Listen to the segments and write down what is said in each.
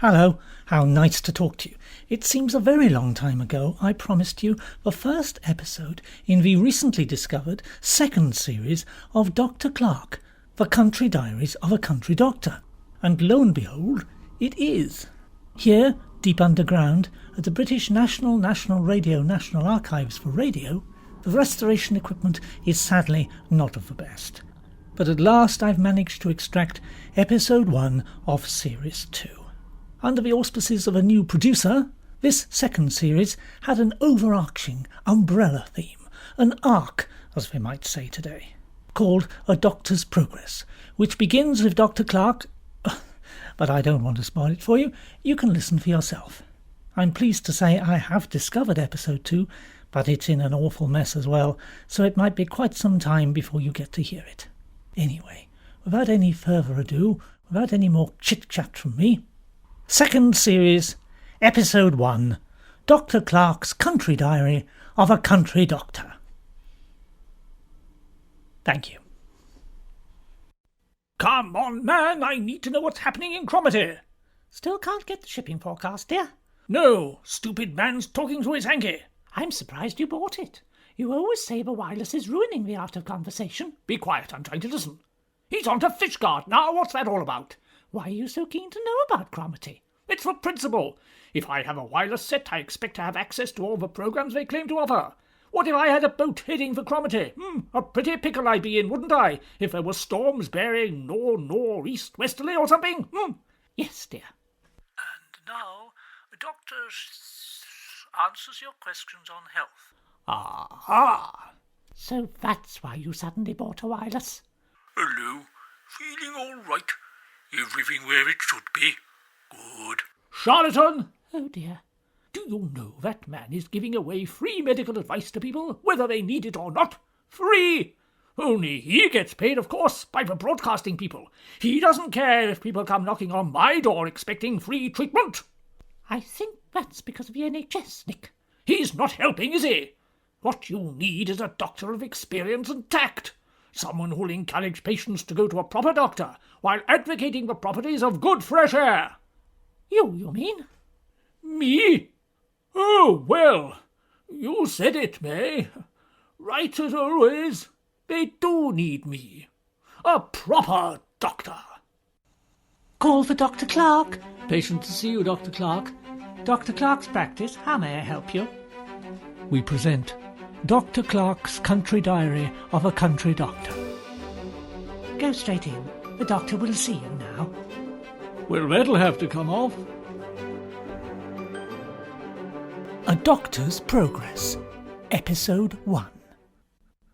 Hello, how nice to talk to you. It seems a very long time ago I promised you the first episode in the recently discovered second series of Dr. Clark, The Country Diaries of a Country Doctor. And lo and behold, it is. Here, deep underground, at the British National Radio National Archives for Radio, the restoration equipment is sadly not of the best. But at last I've managed to extract episode 1 of series 2. Under the auspices of a new producer, this second series had an overarching umbrella theme, an arc, as we might say today, called A Doctor's Progress, which begins with Dr. Clark, but I don't want to spoil it for you. You can listen for yourself. I'm pleased to say I have discovered episode 2, but it's in an awful mess as well, so it might be quite some time before you get to hear it. Anyway, without any further ado, without any more chit-chat from me, second series, episode 1, Dr. Clark's Country Diary of a Country Doctor. Thank you. Come on, man, I need to know what's happening in Cromarty. Still can't get the shipping forecast, dear. No, stupid man's talking through his hanky. I'm surprised you bought it. You always say the wireless is ruining the art of conversation. Be quiet, I'm trying to listen. He's on to Fishguard now, what's that all about? Why are you so keen to know about Cromarty? It's for principle. If I have a wireless set, I expect to have access to all the programs they claim to offer. What if I had a boat heading for Cromarty? A pretty pickle I'd be in, wouldn't I? If there were storms bearing nor-east westerly or something? Yes, dear. And now, the doctor answers your questions on health. Aha! So that's why you suddenly bought a wireless? Hello. Feeling all right. Everything where it should be. Good. Charlatan! Oh, dear. Do you know that man is giving away free medical advice to people, whether they need it or not? Free! Only he gets paid, of course, by the broadcasting people. He doesn't care if people come knocking on my door expecting free treatment. I think that's because of the NHS, Nick. He's not helping, is he? What you need is a doctor of experience and tact. Someone who'll encourage patients to go to a proper doctor while advocating the properties of good fresh air. You mean? Me? Oh, well, you said it, May. Right as always, they do need me. A proper doctor. Call for Dr. Clark. Patient to see you, Dr. Clark. Dr. Clark's practice, how may I help you? We present Dr. Clark's Country Diary of a Country Doctor. Go straight in. The doctor will see you now. Well, that'll have to come off. A Doctor's Progress, Episode 1.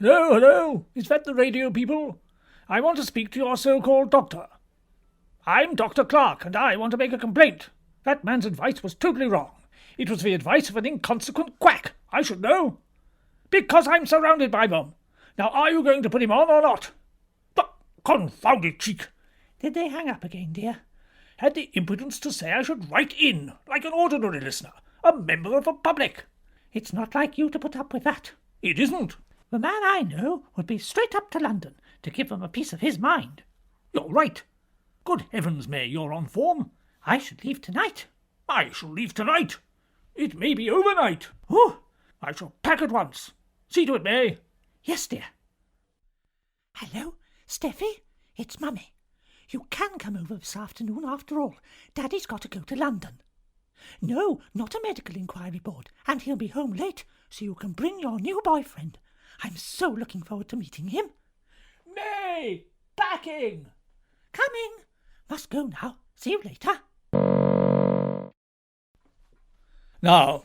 Hello, is that the radio people? I want to speak to your so-called doctor. I'm Dr. Clark, and I want to make a complaint. That man's advice was totally wrong. It was the advice of an inconsequent quack. I should know. Because I'm surrounded by them. Now, are you going to put him on or not? Confounded cheek. Did they hang up again, dear? Had the impudence to say I should write in, like an ordinary listener, a member of the public. It's not like you to put up with that. It isn't. The man I know would be straight up to London to give them a piece of his mind. You're right. Good heavens, May, you're on form. I should leave tonight. I shall leave tonight. It may be overnight. Oh, I shall pack at once. See to it, May. Yes, dear. Hello, Steffi? It's Mummy. You can come over this afternoon after all. Daddy's got to go to London. No, not a medical inquiry board, and he'll be home late, so you can bring your new boyfriend. I'm so looking forward to meeting him. May! Packing! Coming! Must go now. See you later. Now,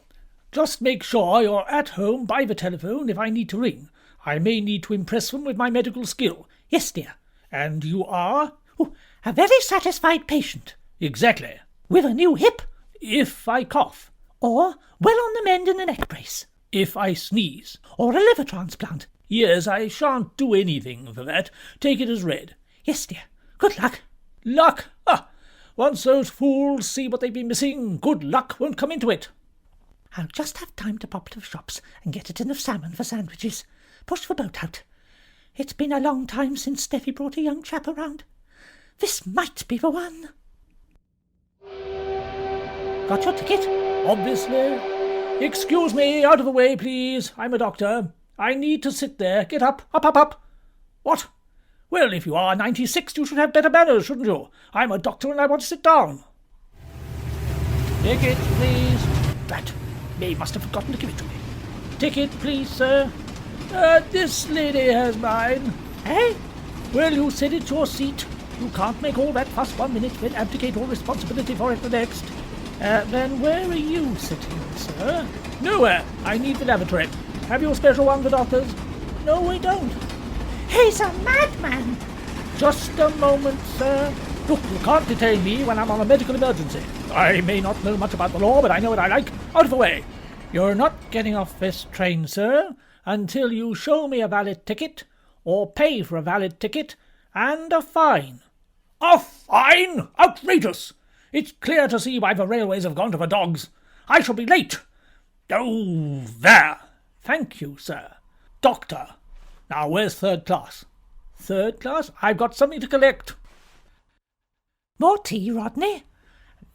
just make sure you're at home by the telephone if I need to ring. I may need to impress them with my medical skill. Yes, dear. And you are? Oh, a very satisfied patient. Exactly. With a new hip? If I cough. Or well on the mend in a neck brace. If I sneeze. Or a liver transplant. Yes, I shan't do anything for that. Take it as read. Yes, dear. Good luck. Luck? Ah! Once those fools see what they've been missing, good luck won't come into it. I'll just have time to pop to the shops and get a tin of salmon for sandwiches. Push the boat out. It's been a long time since Steffi brought a young chap around. This might be the one. Got your ticket? Obviously. Excuse me, out of the way, please. I'm a doctor. I need to sit there. Get up, up, up, up. What? Well, if you are 96, you should have better manners, shouldn't you? I'm a doctor and I want to sit down. Ticket, please. Drat. May must have forgotten to give it to me. Ticket, please, sir. This lady has mine. Eh? Well, you said it's your seat. You can't make all that fuss 1 minute, then abdicate all responsibility for it the next. Then where are you sitting, sir? Nowhere. I need the lavatory. Have you a special one for doctors? No, we don't. He's a madman! Just a moment, sir. Look, you can't detain me when I'm on a medical emergency. I may not know much about the law, but I know what I like. Out of the way. You're not getting off this train, sir, until you show me a valid ticket, or pay for a valid ticket, and a fine. A fine? Outrageous! It's clear to see why the railways have gone to the dogs. I shall be late. Oh, there. Thank you, sir. Doctor. Now, where's third class? Third class? I've got something to collect. More tea, Rodney?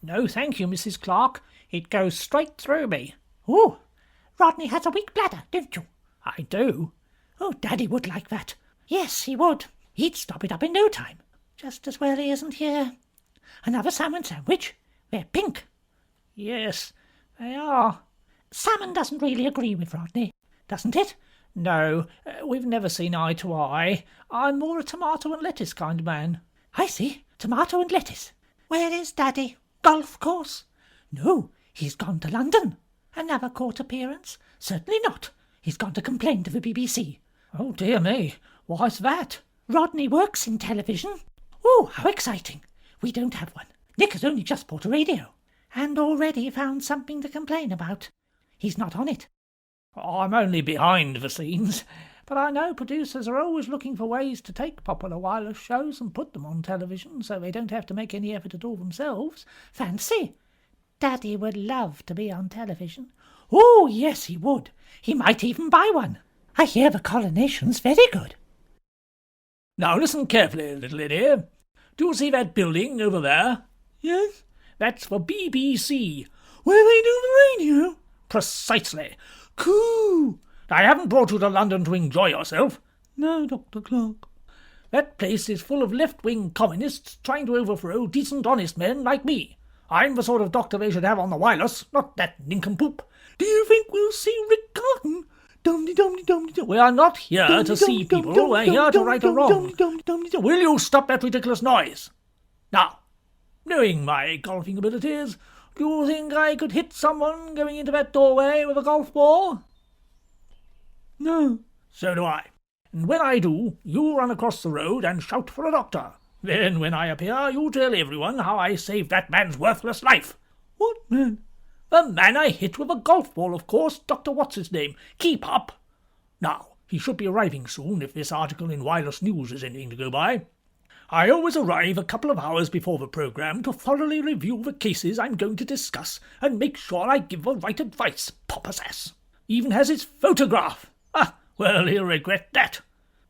No, thank you, Mrs. Clark. It goes straight through me. Oh, Rodney has a weak bladder, don't you? I do. Oh, Daddy would like that. Yes, he would. He'd stop it up in no time. Just as well he isn't here. Another salmon sandwich? They're pink. Yes, they are. Salmon doesn't really agree with Rodney, doesn't it? No, we've never seen eye to eye. I'm more a tomato and lettuce kind of man. I see. Tomato and lettuce. Where is Daddy? Golf course? No, he's gone to London. Another court appearance? Certainly not. He's gone to complain to the BBC. Oh, dear me. Why's that? Rodney works in television. Oh, how exciting. We don't have one. Nick has only just bought a radio. And already found something to complain about. He's not on it. I'm only behind the scenes, but I know producers are always looking for ways to take popular wireless shows and put them on television so they don't have to make any effort at all themselves. Fancy! Daddy would love to be on television. Oh, yes, he would. He might even buy one. I hear the coronation's very good. Now listen carefully, little idiot. Do you see that building over there? Yes? That's the BBC. Where they do the radio? Precisely. Cool. I haven't brought you to London to enjoy yourself. No, Dr. Clark. That place is full of left-wing communists trying to overthrow decent, honest men like me. I'm the sort of doctor they should have on the wireless, not that nincompoop. Do you think we'll see Rick Carton? Dum-de-dum-de-dum-de-dum. We are not here to see people, we're here to right a wrong. Will you stop that ridiculous noise? Now, knowing my golfing abilities, do you think I could hit someone going into that doorway with a golf ball? No. So do I. And when I do, you run across the road and shout for a doctor. Then, when I appear, you tell everyone how I saved that man's worthless life. What man? The man I hit with a golf ball, of course, Dr. What's-his-name. Keep up. Now, he should be arriving soon if this article in Wireless News is anything to go by. I always arrive a couple of hours before the programme to thoroughly review the cases I'm going to discuss and make sure I give the right advice, Popper's ass. Even has his photograph. Ah, well, he'll regret that.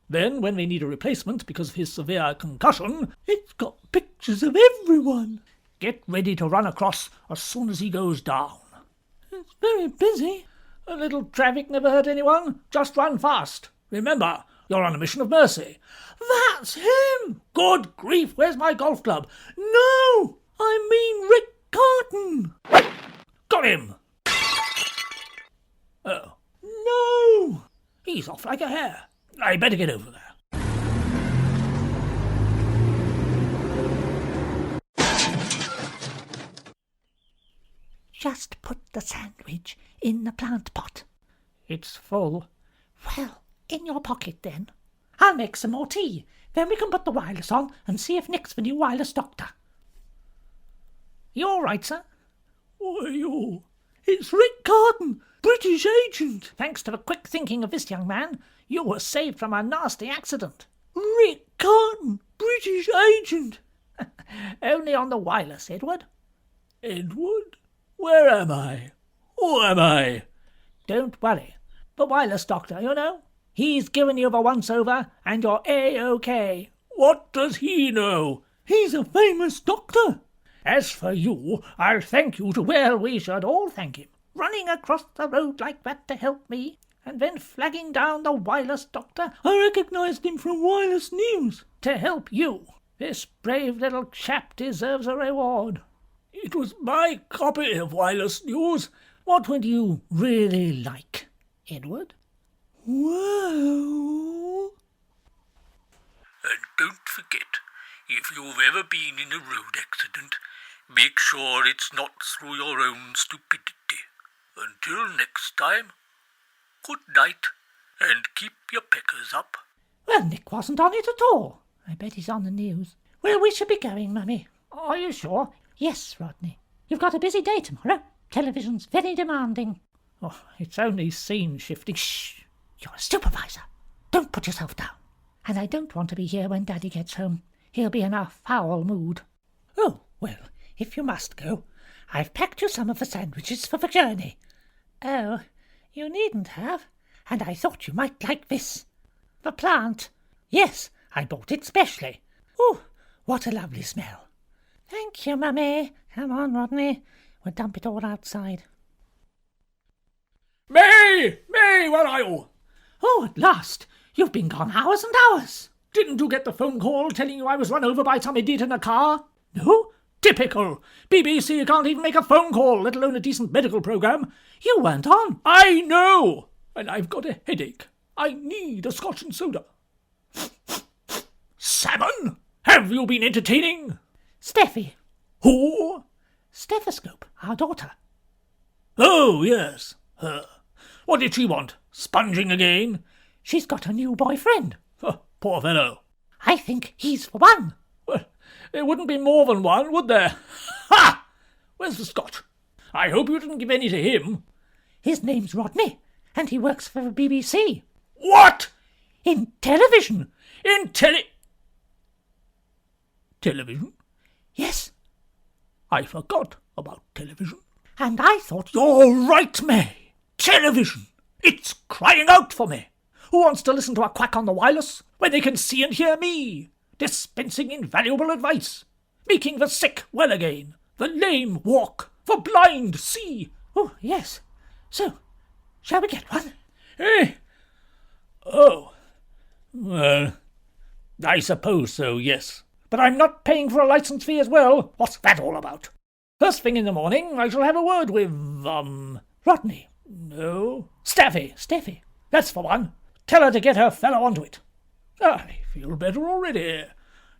Then, when they need a replacement because of his severe concussion, it's got pictures of everyone. Get ready to run across as soon as he goes down. It's very busy. A little traffic never hurt anyone. Just run fast. Remember, you're on a mission of mercy. That's him! Good grief, where's my golf club? No! I mean Rick Carton! Got him! Oh. No! He's off like a hare. I better get over there. Just put the sandwich in the plant pot. It's full. Well, in your pocket then. I'll make some more tea. Then we can put the wireless on and see if Nick's the new wireless doctor. You all right, sir? Why, you? It's Rick Carton, British agent. Thanks to the quick thinking of this young man, you were saved from a nasty accident. Rick Carton, British agent. Only on the wireless, Edward. Edward? Where am I? Who am I? Don't worry. The wireless doctor, you know. He's given you the once-over, and you're A-OK. What does he know? He's a famous doctor. As for you, I'll thank you to well, we should all thank him. Running across the road like that to help me, and then flagging down the wireless doctor. I recognised him from Wireless News. To help you. This brave little chap deserves a reward. It was my copy of Wireless News. What would you really like, Edward? Well... And don't forget, if you've ever been in a road accident, make sure it's not through your own stupidity. Until next time, good night, and keep your peckers up. Well, Nick wasn't on it at all. I bet he's on the news. Well, we should be going, Mummy. Are you sure? Yes, Rodney. You've got a busy day tomorrow. Television's very demanding. Oh, it's only scene shifting. Shh! You're a supervisor. Don't put yourself down. And I don't want to be here when Daddy gets home. He'll be in a foul mood. Oh, well, if you must go, I've packed you some of the sandwiches for the journey. Oh, you needn't have. And I thought you might like this. The plant. Yes, I bought it specially. Oh, what a lovely smell. Thank you, Mummy. Come on, Rodney. We'll dump it all outside. May! May, where are you? Oh, at last. You've been gone hours and hours. Didn't you get the phone call telling you I was run over by some idiot in a car? No? Typical. BBC can't even make a phone call, let alone a decent medical programme. You weren't on. I know. And I've got a headache. I need a scotch and soda. Salmon? Have you been entertaining? Steffi. Who? Stethoscope, our daughter. Oh, yes, her. What did she want? Sponging again? She's got a new boyfriend. Oh, poor fellow. I think he's the one. Well, there wouldn't be more than one, would there? Ha! Where's the scotch? I hope you didn't give any to him. His name's Rodney, and he works for the BBC. What? In television. In television? Yes. I forgot about television. And I thought You're right, May. Television. It's crying out for me. Who wants to listen to a quack on the wireless when they can see and hear me, dispensing invaluable advice, making the sick well again, the lame walk, the blind see? Oh, yes. So, shall we get one? Eh? Oh. Well, I suppose so, yes. But I'm not paying for a licence fee as well. What's that all about? First thing in the morning, I shall have a word with, Rodney. No. Steffi. Steffi. That's the one. Tell her to get her fellow onto it. I feel better already.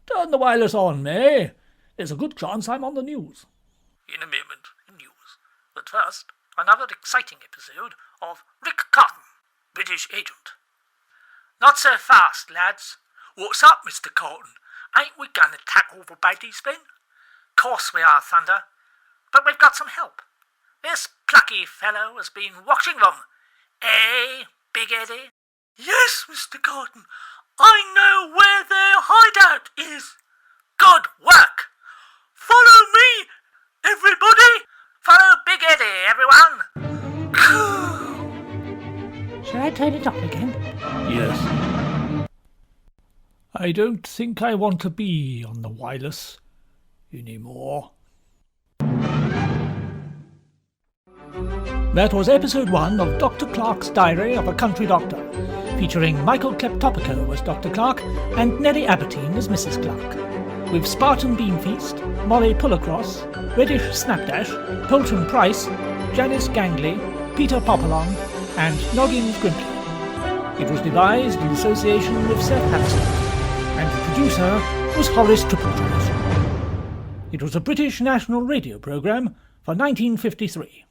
Turn the wireless on, May. There's a good chance I'm on the news. In a moment, news. But first, another exciting episode of Rick Cotton, British agent. Not so fast, lads. What's up, Mr. Cotton? Ain't we gonna tackle the baddies then? Course we are, Thunder. But we've got some help. This plucky fellow has been watching them. Eh, Big Eddie? Yes, Mr. Cotton. I know where their hideout is. Good work. Follow me, everybody. Follow Big Eddie, everyone. Shall I turn it off again? Yes. I don't think I want to be on the wireless anymore. That was episode 1 of Dr. Clark's Diary of a Country Doctor, featuring Michael Kleptopico as Dr. Clark and Nellie Abbertine as Mrs. Clark, with Spartan Beanfeast, Molly Pullacross, Reddish Snapdash, Polton Price, Janice Gangley, Peter Popalong, and Noggins Grimke. It was devised in association with Seth Hansel, and the producer was Horace Tripletoes. It was a British National Radio programme for 1953.